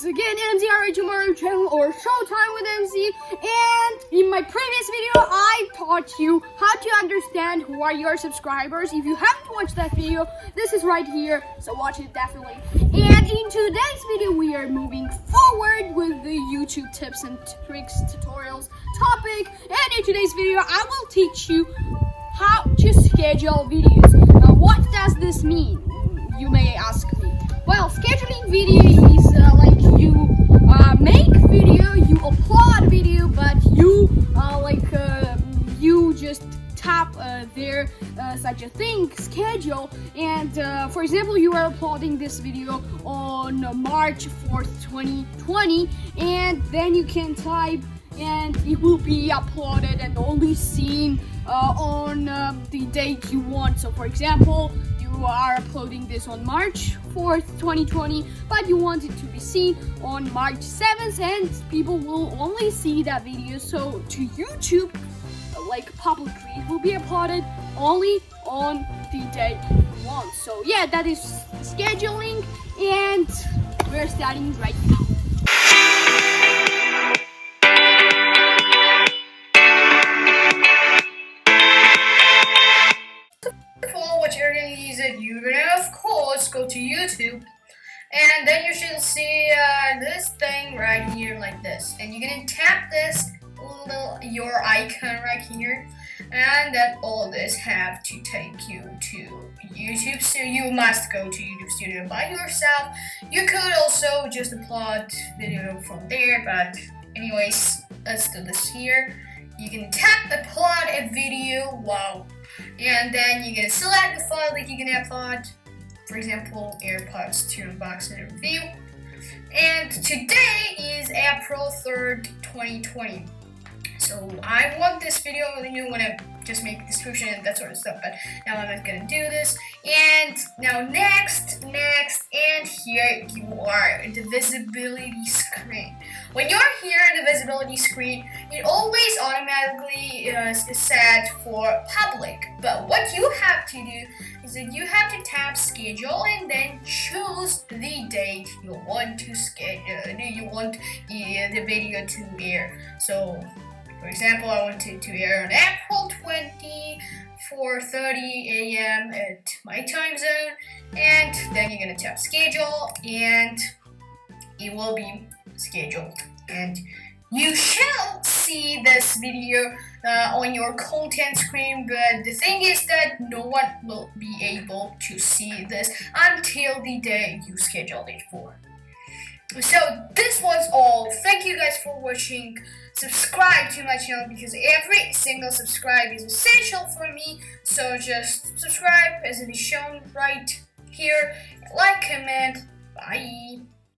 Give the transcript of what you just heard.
again, MZRA Tomorrow channel or Showtime with MC. And in my previous video, I taught you how to understand who are your subscribers. If you haven't watched that video, this is right here, so watch it definitely. And in today's video, we are moving forward with the YouTube tips and tricks tutorials topic. And in today's video, I will teach you how to schedule videos. Now, what does this mean? You may ask me. Well, scheduling video is like you make video, you upload video, but you you just tap there such a thing, schedule, and for example, you are uploading this video on March 4th, 2020, and then you can type and it will be uploaded and only seen on the date you want. So for example, you are uploading this on March 4th, 2020, but you want it to be seen on March 7th, and people will only see that video. So to YouTube, like publicly, it will be uploaded only on the day you want. So yeah, that is scheduling, and we're starting right now. What you're gonna use it, you're gonna of course go to YouTube, and then you should see this thing right here like this, and you're gonna tap this little your icon right here, and then all this have to take you to YouTube. So you must go to YouTube Studio by yourself. You could also just upload video from there, but anyways, let's do this here. You can tap upload a video, wow, and then you're gonna select the file that you're gonna upload. For example, AirPods to unbox and review. And today is April 3rd, 2020. So I want this video, you wanna just make a description and that sort of stuff, but now I'm not gonna do this. And now next, and here you are, the visibility screen. When you're here in the visibility screen, it always automatically is set for public. But what you have to do is that you have to tap schedule and then choose the date you want to schedule, you want the video to air. So for example, I want it to air on April 20, 4:30 a.m. at my time zone, and then you're gonna tap schedule, and it will be scheduled. And you shall see this video on your content screen, but the thing is that no one will be able to see this until the day you scheduled it for. So this was all. Thank you guys for watching. Subscribe to my channel because every single subscribe is essential for me. So just subscribe as it is shown right here. Like, comment. Bye.